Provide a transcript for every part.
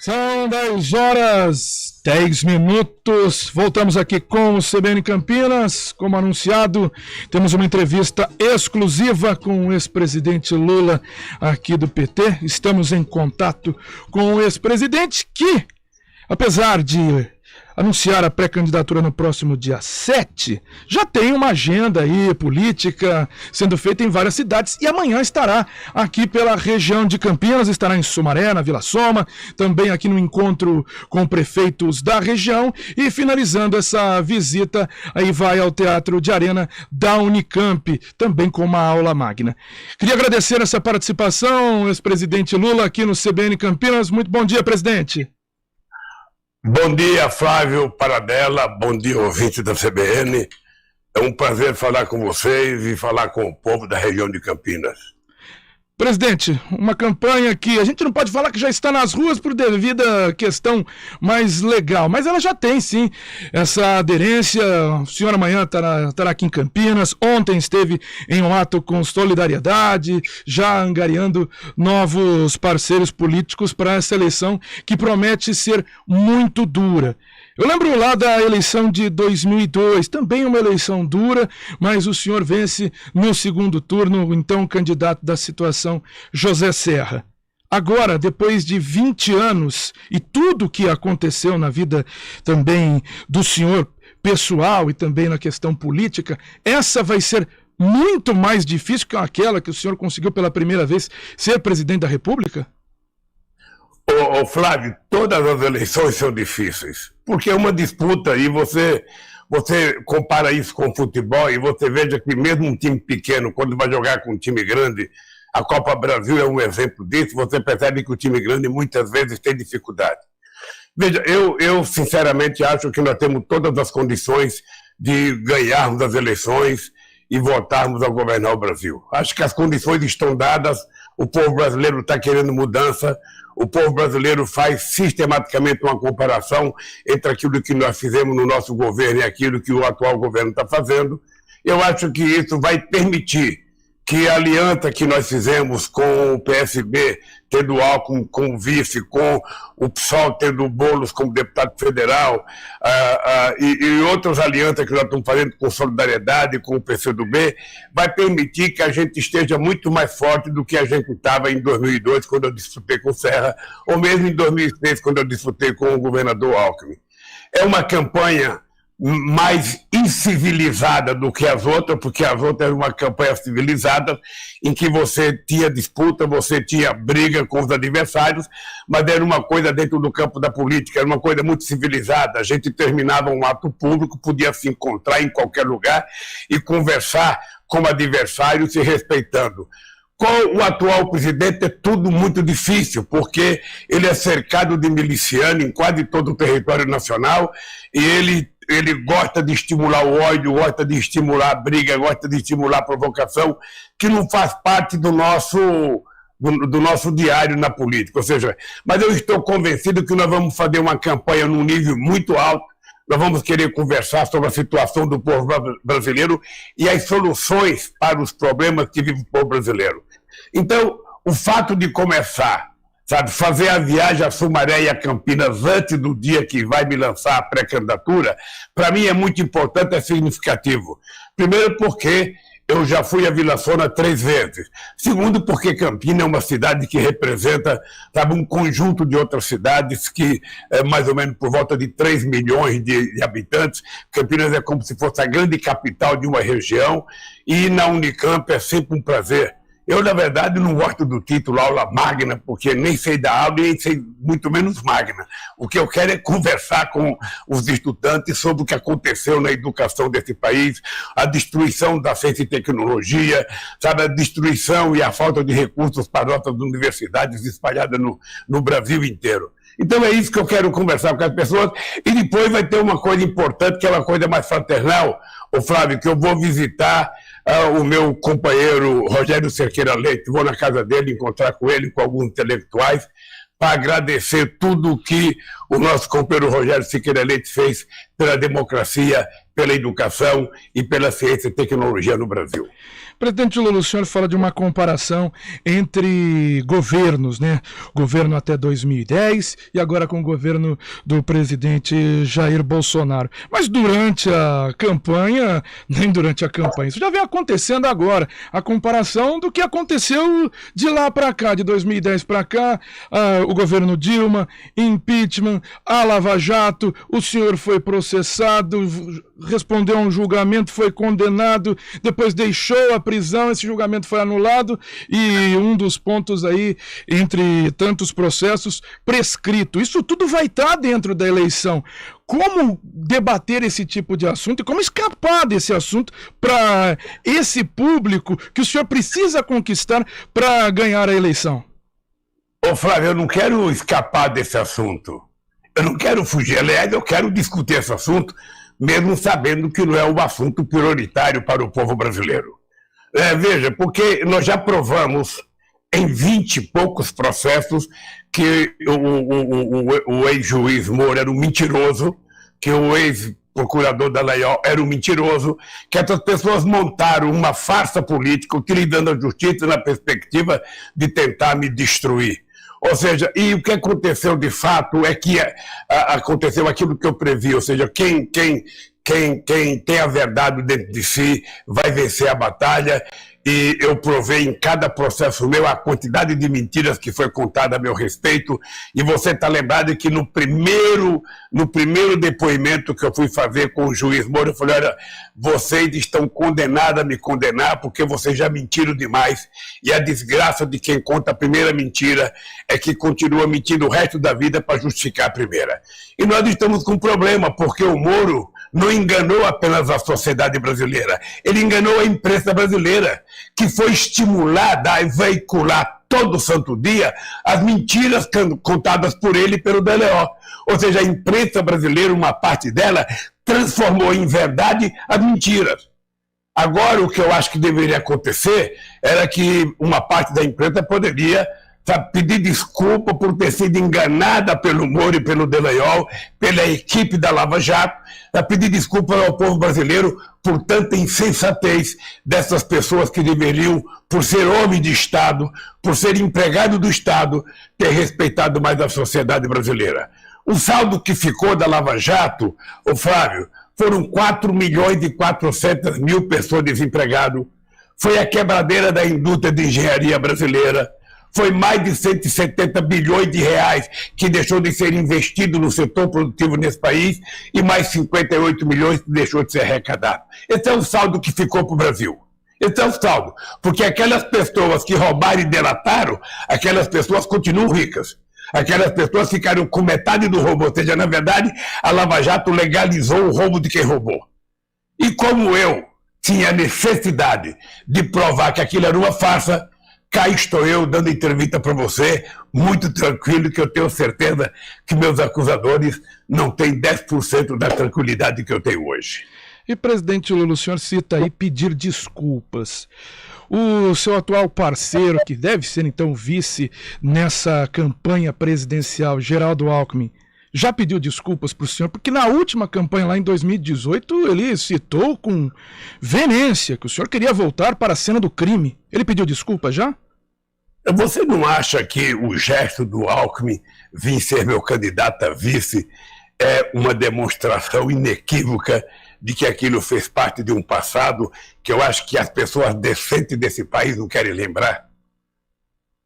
São 10h10. Voltamos aqui com o CBN Campinas. Como anunciado, temos uma entrevista exclusiva com o ex-presidente Lula aqui do PT. Estamos em contato com o ex-presidente que, apesar de anunciar a pré-candidatura no próximo dia 7, já tem uma agenda aí política sendo feita em várias cidades e amanhã estará aqui pela região de Campinas, estará em Sumaré, na Vila Soma, também aqui no encontro com prefeitos da região e finalizando essa visita aí vai ao Teatro de Arena da Unicamp, também com uma aula magna. Queria agradecer essa participação, ex-presidente Lula, aqui no CBN Campinas. Muito bom dia, presidente. Bom dia, Flávio Paradella, bom dia, ouvinte da CBN. É um prazer falar com vocês e falar com o povo da região de Campinas. Presidente, uma campanha que a gente não pode falar que já está nas ruas por devida questão mais legal, mas ela já tem sim essa aderência. O senhor amanhã estará aqui em Campinas, ontem esteve em um ato com Solidariedade, já angariando novos parceiros políticos para essa eleição que promete ser muito dura. Eu lembro lá da eleição de 2002, também uma eleição dura, mas o senhor vence no segundo turno, o então candidato da situação, José Serra. Agora, depois de 20 anos e tudo que aconteceu na vida também do senhor pessoal e também na questão política, essa vai ser muito mais difícil que aquela que o senhor conseguiu pela primeira vez ser presidente da República? Ô Flávio, todas as eleições são difíceis, porque é uma disputa e você compara isso com o futebol e você veja que mesmo um time pequeno, quando vai jogar com um time grande, a Copa Brasil é um exemplo disso, você percebe que o time grande muitas vezes tem dificuldade. Veja, eu sinceramente acho que nós temos todas as condições de ganharmos as eleições e voltarmos a governar o Brasil. Acho que as condições estão dadas, o povo brasileiro está querendo mudança, o povo brasileiro faz sistematicamente uma comparação entre aquilo que nós fizemos no nosso governo e aquilo que o atual governo está fazendo. Eu acho que isso vai permitir que a aliança que nós fizemos com o PSB, tendo o Alckmin como vice, com o PSOL tendo o Boulos como deputado federal, e outras alianças que nós estamos fazendo com Solidariedade, com o PCdoB, vai permitir que a gente esteja muito mais forte do que a gente estava em 2002, quando eu disputei com o Serra, ou mesmo em 2006, quando eu disputei com o governador Alckmin. É uma campanha mais incivilizada do que as outras, porque as outras eram uma campanha civilizada, em que você tinha disputa, você tinha briga com os adversários, mas era uma coisa dentro do campo da política, era uma coisa muito civilizada. A gente terminava um ato público, podia se encontrar em qualquer lugar e conversar como adversário, se respeitando. Com o atual presidente é tudo muito difícil, porque ele é cercado de milicianos em quase todo o território nacional e ele gosta de estimular o ódio, gosta de estimular a briga, gosta de estimular a provocação, que não faz parte do nosso diário na política. Ou seja, mas eu estou convencido que nós vamos fazer uma campanha num nível muito alto, nós vamos querer conversar sobre a situação do povo brasileiro e as soluções para os problemas que vive o povo brasileiro. Então, o fato de começar, fazer a viagem a Sumaré e a Campinas antes do dia que vai me lançar a pré-candidatura, para mim é muito importante, é significativo. Primeiro porque eu já fui a Vila Soma 3 vezes. Segundo, porque Campinas é uma cidade que representa, um conjunto de outras cidades que é mais ou menos por volta de 3 milhões de habitantes. Campinas é como se fosse a grande capital de uma região e na Unicamp é sempre um prazer. Eu, na verdade, não gosto do título aula magna, porque nem sei dar aula e nem sei muito menos magna. O que eu quero é conversar com os estudantes sobre o que aconteceu na educação desse país, a destruição da ciência e tecnologia, a destruição e a falta de recursos para nossas universidades espalhadas no Brasil inteiro. Então é isso que eu quero conversar com as pessoas. E depois vai ter uma coisa importante, que é uma coisa mais fraternal, ô Flávio, que eu vou visitar o meu companheiro Rogério Cerqueira Leite, vou na casa dele encontrar com ele, com alguns intelectuais, para agradecer tudo o que o nosso companheiro Rogério Cerqueira Leite fez pela democracia, pela educação e pela ciência e tecnologia no Brasil. Presidente Lula, o senhor fala de uma comparação entre governos, né? Governo até 2010 e agora com o governo do presidente Jair Bolsonaro. Mas durante a campanha, nem durante a campanha, isso já vem acontecendo agora. A comparação do que aconteceu de lá para cá, de 2010 para cá, o governo Dilma, impeachment, a Lava Jato, o senhor foi processado, respondeu a um julgamento, foi condenado, depois deixou a prisão, esse julgamento foi anulado e um dos pontos aí, entre tantos processos, prescrito. Isso tudo vai estar dentro da eleição. Como debater esse tipo de assunto e como escapar desse assunto para esse público que o senhor precisa conquistar para ganhar a eleição? Ô Flávio, eu não quero escapar desse assunto. Eu não quero fugir. Aliás, eu quero discutir esse assunto, mesmo sabendo que não é um assunto prioritário para o povo brasileiro. Veja, porque nós já provamos em 20 e poucos processos que o ex-juiz Moro era um mentiroso, que o ex-procurador Dallagnol era um mentiroso, que essas pessoas montaram uma farsa política utilizando a justiça na perspectiva de tentar me destruir. Ou seja, e o que aconteceu de fato é que aconteceu aquilo que eu previ, ou seja, quem tem a verdade dentro de si vai vencer a batalha, e eu provei em cada processo meu a quantidade de mentiras que foi contada a meu respeito, e você está lembrado que no primeiro depoimento que eu fui fazer com o juiz Moro, eu falei, olha, vocês estão condenados a me condenar porque vocês já mentiram demais, e a desgraça de quem conta a primeira mentira é que continua mentindo o resto da vida para justificar a primeira. E nós estamos com um problema, porque o Moro não enganou apenas a sociedade brasileira, ele enganou a imprensa brasileira, que foi estimulada a veicular todo santo dia as mentiras contadas por ele e pelo Dallagnol. Ou seja, a imprensa brasileira, uma parte dela, transformou em verdade as mentiras. Agora, o que eu acho que deveria acontecer era que uma parte da imprensa poderia pedir desculpa por ter sido enganada pelo Moro e pelo Dallagnol, pela equipe da Lava Jato, pedir desculpa ao povo brasileiro por tanta insensatez dessas pessoas que deveriam, por ser homem de Estado, por ser empregado do Estado, ter respeitado mais a sociedade brasileira. O saldo que ficou da Lava Jato, ô Flávio, foram 4.400.000 pessoas desempregadas, foi a quebradeira da indústria de engenharia brasileira, foi mais de 170 bilhões de reais que deixou de ser investido no setor produtivo nesse país e mais 58 milhões que deixou de ser arrecadado. Esse é o saldo que ficou para o Brasil. Esse é o saldo. Porque aquelas pessoas que roubaram e delataram, aquelas pessoas continuam ricas. Aquelas pessoas ficaram com metade do roubo. Ou seja, na verdade, a Lava Jato legalizou o roubo de quem roubou. E como eu tinha necessidade de provar que aquilo era uma farsa, cá estou eu dando entrevista para você, muito tranquilo, que eu tenho certeza que meus acusadores não têm 10% da tranquilidade que eu tenho hoje. E, presidente Lula, o senhor cita aí pedir desculpas. O seu atual parceiro, que deve ser então vice nessa campanha presidencial, Geraldo Alckmin, já pediu desculpas para o senhor? Porque na última campanha, lá em 2018, ele citou com veemência que o senhor queria voltar para a cena do crime. Ele pediu desculpa já? Você não acha que o gesto do Alckmin vir ser meu candidato a vice é uma demonstração inequívoca de que aquilo fez parte de um passado que eu acho que as pessoas decentes desse país não querem lembrar?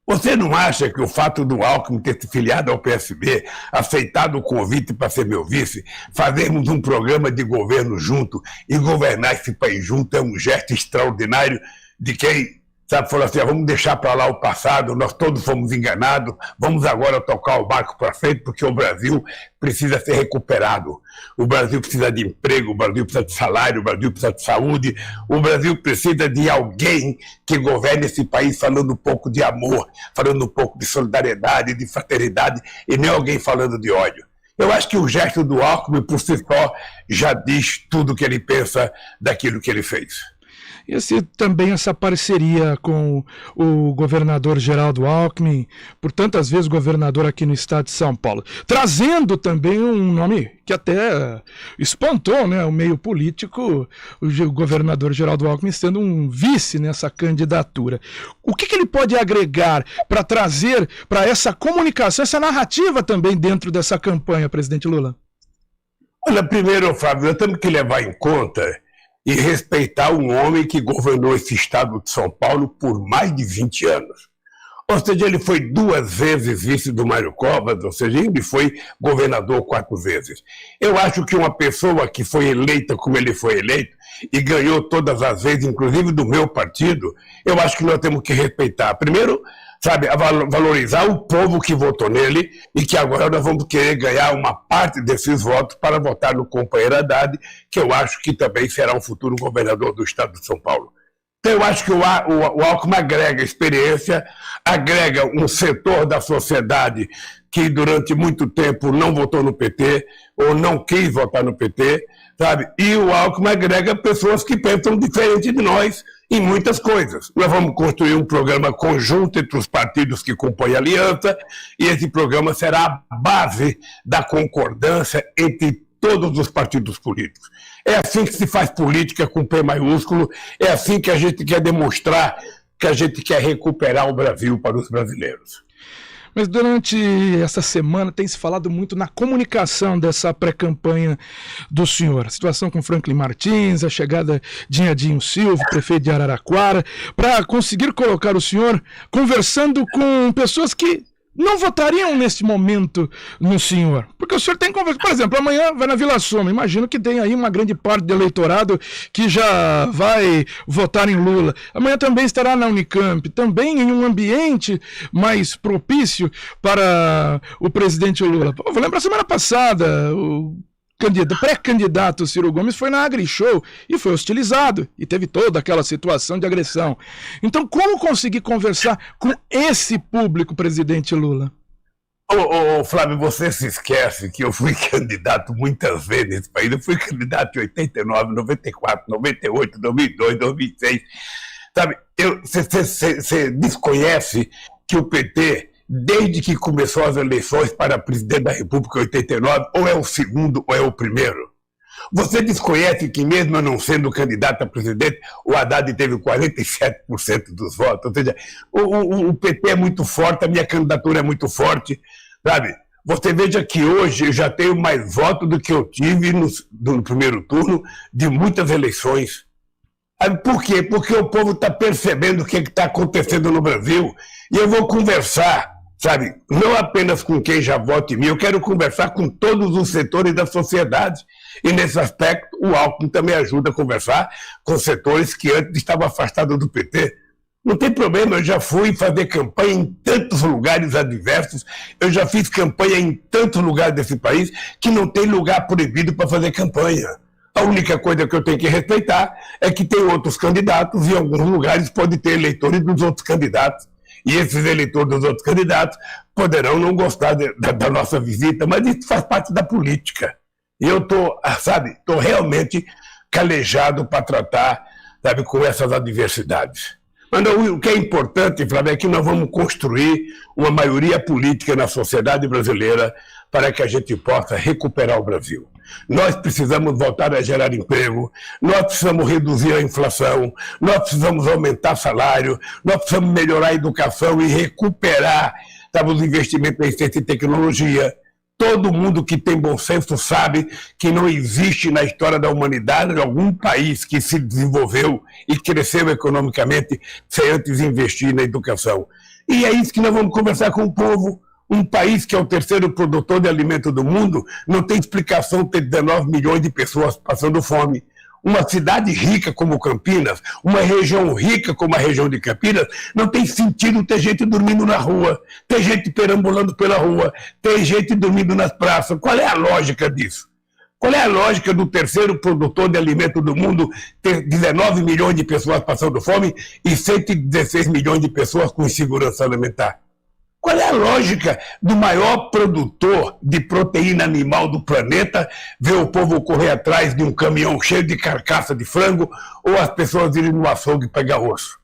Você não acha que o fato do Alckmin ter se filiado ao PSB, aceitado o convite para ser meu vice, fazermos um programa de governo junto e governar esse país junto é um gesto extraordinário de quem, sabe, falou assim, vamos deixar para lá o passado, nós todos fomos enganados, vamos agora tocar o barco para frente, porque o Brasil precisa ser recuperado. O Brasil precisa de emprego, o Brasil precisa de salário, o Brasil precisa de saúde, o Brasil precisa de alguém que governe esse país falando um pouco de amor, falando um pouco de solidariedade, de fraternidade, e nem alguém falando de ódio. Eu acho que o gesto do Alckmin, por si só, já diz tudo o que ele pensa daquilo que ele fez. E também essa parceria com o governador Geraldo Alckmin, por tantas vezes governador aqui no estado de São Paulo, trazendo também um nome que até espantou, né, o meio político, o governador Geraldo Alckmin sendo um vice nessa candidatura. O que ele pode agregar para trazer para essa comunicação, essa narrativa também dentro dessa campanha, presidente Lula? Olha, primeiro, Fábio, nós temos que levar em conta e respeitar um homem que governou esse estado de São Paulo por mais de 20 anos. Ou seja, ele foi 2 vezes vice do Mário Covas, ou seja, ele foi governador 4 vezes. Eu acho que uma pessoa que foi eleita como ele foi eleito e ganhou todas as vezes, inclusive do meu partido, eu acho que nós temos que respeitar. Primeiro, sabe, valorizar o povo que votou nele e que agora nós vamos querer ganhar uma parte desses votos para votar no companheiro Haddad, que eu acho que também será um futuro governador do estado de São Paulo. Então, eu acho que o Alckmin agrega experiência, agrega um setor da sociedade que durante muito tempo não votou no PT ou não quis votar no PT, sabe? E o Alckmin agrega pessoas que pensam diferente de nós em muitas coisas. Nós vamos construir um programa conjunto entre os partidos que compõem a aliança e esse programa será a base da concordância entre todos os partidos políticos. É assim que se faz política com P maiúsculo, é assim que a gente quer demonstrar que a gente quer recuperar o Brasil para os brasileiros. Mas durante essa semana tem se falado muito na comunicação dessa pré-campanha do senhor. A situação com Franklin Martins, a chegada de Edinho Silva, prefeito de Araraquara, para conseguir colocar o senhor conversando com pessoas que não votariam nesse momento no senhor. Porque o senhor tem conversa. Por exemplo, amanhã vai na Vila Soma. Imagino que tem aí uma grande parte do eleitorado que já vai votar em Lula. Amanhã também estará na Unicamp, também em um ambiente mais propício para o presidente Lula. Pô, vou lembrar semana passada, o pré-candidato Ciro Gomes foi na AgriShow e foi hostilizado e teve toda aquela situação de agressão. Então, como conseguir conversar com esse público, presidente Lula? Flávio, você se esquece que eu fui candidato muitas vezes nesse país. Eu fui candidato em 89, 94, 98, 2002, 2006. Sabe, você desconhece que o PT, desde que começou as eleições para presidente da República em 89, ou é o segundo ou é o primeiro. Você desconhece que mesmo eu não sendo candidato a presidente, o Haddad teve 47% dos votos. Ou seja, o PT é muito forte, a minha candidatura é muito forte, sabe? Você veja que hoje eu já tenho mais votos do que eu tive no primeiro turno de muitas eleições. Por quê? Porque o povo está percebendo o que está acontecendo no Brasil e eu vou conversar, sabe, não apenas com quem já vota em mim, eu quero conversar com todos os setores da sociedade. E nesse aspecto, o Alckmin também ajuda a conversar com setores que antes estavam afastados do PT. Não tem problema, eu já fui fazer campanha em tantos lugares adversos, eu já fiz campanha em tantos lugares desse país que não tem lugar proibido para fazer campanha. A única coisa que eu tenho que respeitar é que tem outros candidatos e em alguns lugares pode ter eleitores dos outros candidatos. E esses eleitores dos outros candidatos poderão não gostar da nossa visita, mas isso faz parte da política. E eu estou realmente calejado para tratar, sabe, com essas adversidades. Mas o que é importante, Flávio, é que nós vamos construir uma maioria política na sociedade brasileira para que a gente possa recuperar o Brasil. Nós precisamos voltar a gerar emprego, nós precisamos reduzir a inflação, nós precisamos aumentar salário, nós precisamos melhorar a educação e recuperar, sabe, os investimentos em ciência e tecnologia. Todo mundo que tem bom senso sabe que não existe na história da humanidade algum país que se desenvolveu e cresceu economicamente sem antes investir na educação. E é isso que nós vamos conversar com o povo. Um país que é o terceiro produtor de alimento do mundo não tem explicação ter 19 milhões de pessoas passando fome. Uma cidade rica como Campinas, uma região rica como a região de Campinas, não tem sentido ter gente dormindo na rua, ter gente perambulando pela rua, ter gente dormindo nas praças. Qual é a lógica disso? Qual é a lógica do terceiro produtor de alimento do mundo ter 19 milhões de pessoas passando fome e 116 milhões de pessoas com insegurança alimentar? Qual é a lógica do maior produtor de proteína animal do planeta ver o povo correr atrás de um caminhão cheio de carcaça de frango ou as pessoas irem no açougue pegar osso?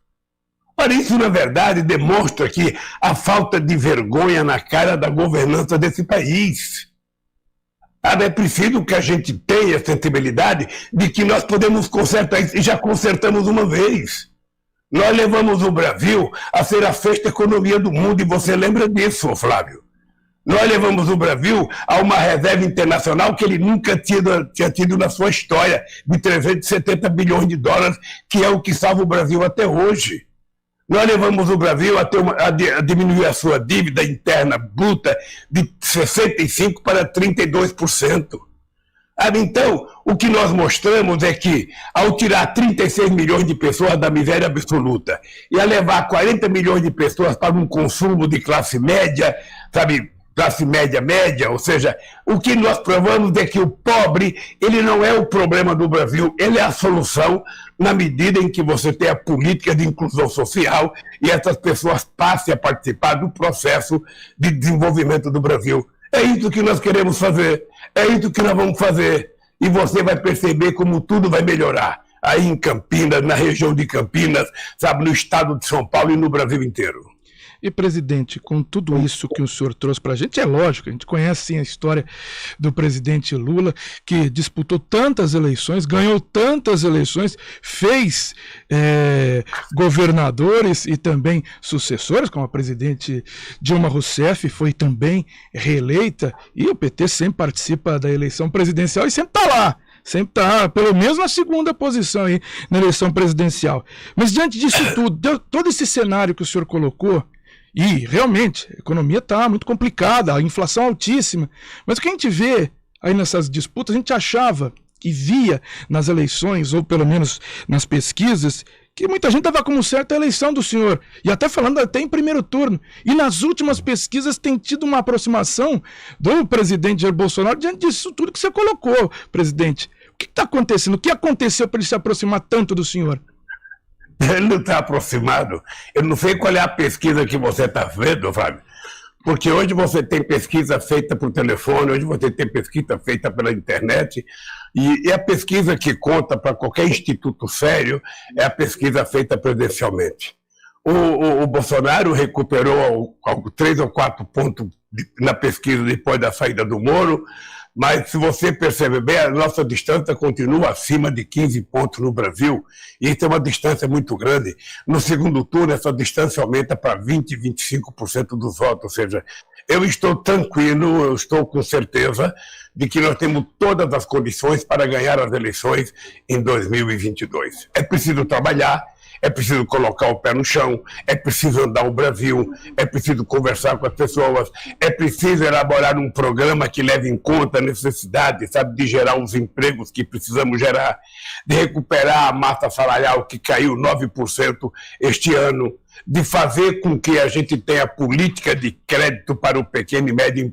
Para isso, na verdade, demonstra que a falta de vergonha na cara da governança desse país. É preciso que a gente tenha a sensibilidade de que nós podemos consertar isso, e já consertamos uma vez. Nós levamos o Brasil a ser a sexta economia do mundo, e você lembra disso, Flávio? Nós levamos o Brasil a uma reserva internacional que ele nunca tinha tido na sua história, de 370 bilhões de dólares, que é o que salva o Brasil até hoje. Nós levamos o Brasil a diminuir a sua dívida interna bruta de 65% para 32%. Então, o que nós mostramos é que, ao tirar 36 milhões de pessoas da miséria absoluta e a levar 40 milhões de pessoas para um consumo de classe média, sabe, classe média, ou seja, o que nós provamos é que o pobre, ele não é o problema do Brasil, ele é a solução na medida em que você tem a política de inclusão social e essas pessoas passem a participar do processo de desenvolvimento do Brasil. É isso que nós queremos fazer, é isso que nós vamos fazer, e você vai perceber como tudo vai melhorar, aí em Campinas, na região de Campinas, sabe, no estado de São Paulo e no Brasil inteiro. E, presidente, com tudo isso que o senhor trouxe para a gente, é lógico, a gente conhece sim a história do presidente Lula, que disputou tantas eleições, ganhou tantas eleições, fez governadores e também sucessores, como a presidente Dilma Rousseff, foi também reeleita, e o PT sempre participa da eleição presidencial e sempre está lá. Sempre está, pelo menos na segunda posição aí na eleição presidencial. Mas diante disso tudo, todo esse cenário que o senhor colocou, e realmente a economia está muito complicada, a inflação altíssima, mas o que a gente vê aí nessas disputas, a gente achava e via nas eleições, ou pelo menos nas pesquisas, que muita gente dava como certa a eleição do senhor, e até falando até em primeiro turno. E nas últimas pesquisas tem tido uma aproximação do presidente Jair Bolsonaro diante disso tudo que você colocou, presidente. O que está acontecendo? O que aconteceu para ele se aproximar tanto do senhor? Ele não está aproximado. Eu não sei qual é a pesquisa que você está vendo, Fábio, porque hoje você tem pesquisa feita por telefone, hoje você tem pesquisa feita pela internet, e a pesquisa que conta para qualquer instituto sério é a pesquisa feita presencialmente. O Bolsonaro recuperou 3 ou 4 pontos na pesquisa depois da saída do Moro, mas se você perceber bem, a nossa distância continua acima de 15 pontos no Brasil, e isso é uma distância muito grande. No segundo turno, essa distância aumenta para 20%, 25% dos votos, ou seja, eu estou tranquilo, eu estou com certeza de que nós temos todas as condições para ganhar as eleições em 2022. É preciso trabalhar, é preciso colocar o pé no chão, é preciso andar o Brasil, é preciso conversar com as pessoas, é preciso elaborar um programa que leve em conta a necessidade, sabe, de gerar os empregos que precisamos gerar, de recuperar a massa salarial que caiu 9% este ano, de fazer com que a gente tenha política de crédito para o pequeno e médio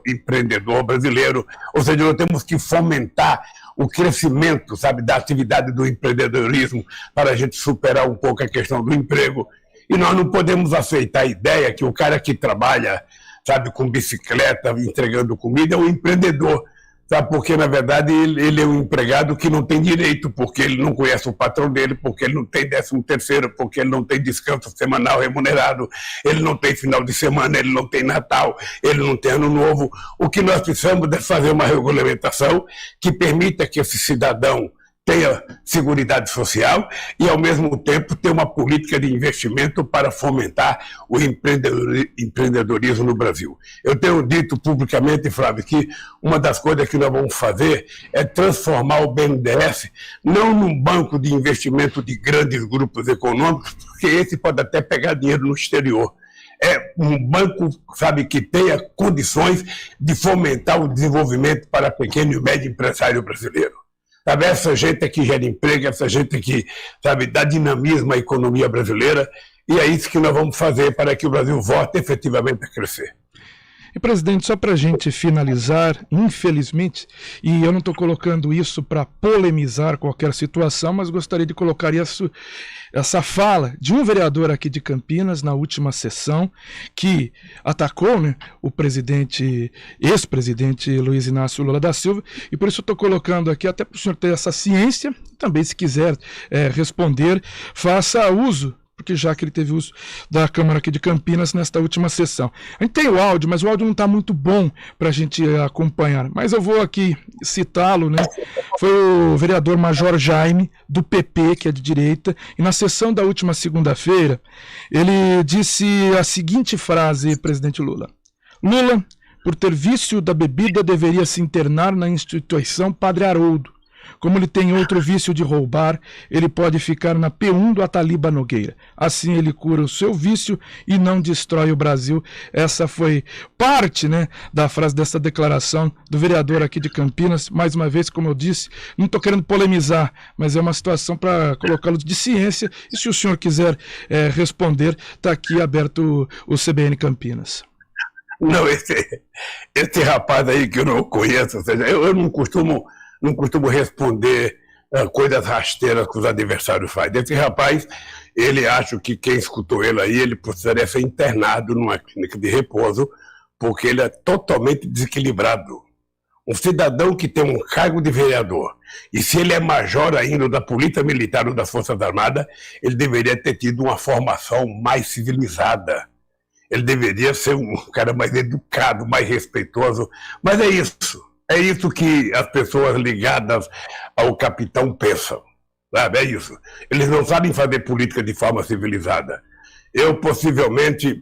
empreendedor brasileiro, ou seja, nós temos que fomentar o crescimento, sabe, da atividade do empreendedorismo para a gente superar um pouco a questão do emprego. E nós não podemos aceitar a ideia que o cara que trabalha, sabe, com bicicleta, entregando comida, é um empreendedor, sabe, porque na verdade ele é um empregado que não tem direito, porque ele não conhece o patrão dele, porque ele não tem 13º, porque ele não tem descanso semanal remunerado, ele não tem final de semana, ele não tem Natal, ele não tem Ano Novo. O que nós precisamos é fazer uma regulamentação que permita que esse cidadão tenha seguridade social e, ao mesmo tempo, ter uma política de investimento para fomentar o empreendedorismo no Brasil. Eu tenho dito publicamente, Flávio, que uma das coisas que nós vamos fazer é transformar o BNDES não num banco de investimento de grandes grupos econômicos, porque esse pode até pegar dinheiro no exterior. É um banco, sabe, que tenha condições de fomentar o desenvolvimento para pequeno e médio empresário brasileiro. Sabe, essa gente que gera emprego, essa gente que, sabe, dá dinamismo à economia brasileira, e é isso que nós vamos fazer para que o Brasil volte efetivamente a crescer. E, presidente, só para a gente finalizar, infelizmente, e eu não estou colocando isso para polemizar qualquer situação, mas gostaria de colocar essa fala de um vereador aqui de Campinas na última sessão, que atacou, né, o ex-presidente Luiz Inácio Lula da Silva, e por isso eu estou colocando aqui, até para o senhor ter essa ciência, também se quiser responder, faça uso, porque já que ele teve uso da Câmara aqui de Campinas nesta última sessão. A gente tem o áudio, mas o áudio não está muito bom para a gente acompanhar. Mas eu vou aqui citá-lo, né? Foi o vereador Major Jaime, do PP, que é de direita, e na sessão da última segunda-feira, ele disse a seguinte frase, presidente Lula. Lula, por ter vício da bebida, deveria se internar na instituição Padre Haroldo. Como ele tem outro vício de roubar, ele pode ficar na P1 do Ataliba Nogueira. Assim ele cura o seu vício e não destrói o Brasil. Essa foi parte, né, da frase dessa declaração do vereador aqui de Campinas. Mais uma vez, como eu disse, não estou querendo polemizar, mas é uma situação para colocá-lo de ciência. E se o senhor quiser responder, está aqui aberto o CBN Campinas. Não, esse rapaz aí que eu não conheço, ou seja, eu não costumo responder coisas rasteiras que os adversários fazem. Esse rapaz, ele acha que quem escutou ele aí, ele precisaria ser internado numa clínica de repouso, porque ele é totalmente desequilibrado. Um cidadão que tem um cargo de vereador, e se ele é major ainda da Polícia Militar ou das Forças Armadas, ele deveria ter tido uma formação mais civilizada. Ele deveria ser um cara mais educado, mais respeitoso, mas é isso. É isso que as pessoas ligadas ao capitão pensam, sabe? É isso. Eles não sabem fazer política de forma civilizada. Eu possivelmente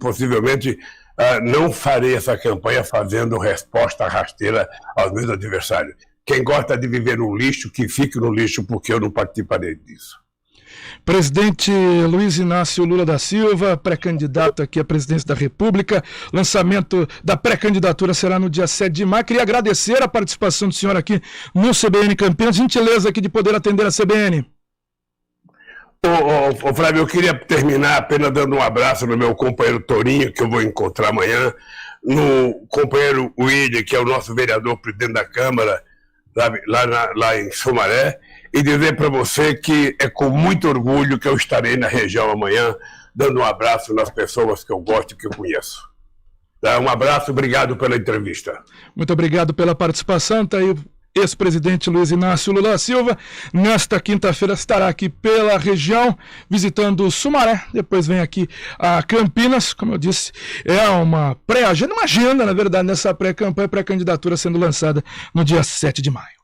não farei essa campanha fazendo resposta rasteira aos meus adversários. Quem gosta de viver no lixo, que fique no lixo, porque eu não participarei disso. Presidente Luiz Inácio Lula da Silva, pré-candidato aqui à presidência da República. Lançamento da pré-candidatura será no dia 7 de maio. Queria agradecer a participação do senhor aqui no CBN Campinas. Gentileza aqui de poder atender a CBN. Ô Flávio, eu queria terminar apenas dando um abraço no meu companheiro Torinho, que eu vou encontrar amanhã, no companheiro William, que é o nosso vereador presidente da Câmara, lá em Sumaré, e dizer para você que é com muito orgulho que eu estarei na região amanhã, dando um abraço nas pessoas que eu gosto e que eu conheço. Tá? Um abraço, obrigado pela entrevista. Muito obrigado pela participação. Tá aí o ex-presidente Luiz Inácio Lula da Silva. Nesta quinta-feira estará aqui pela região, visitando Sumaré. Depois vem aqui a Campinas. Como eu disse, é uma pré-agenda, uma agenda, na verdade, nessa pré-campanha, pré-candidatura sendo lançada no dia 7 de maio.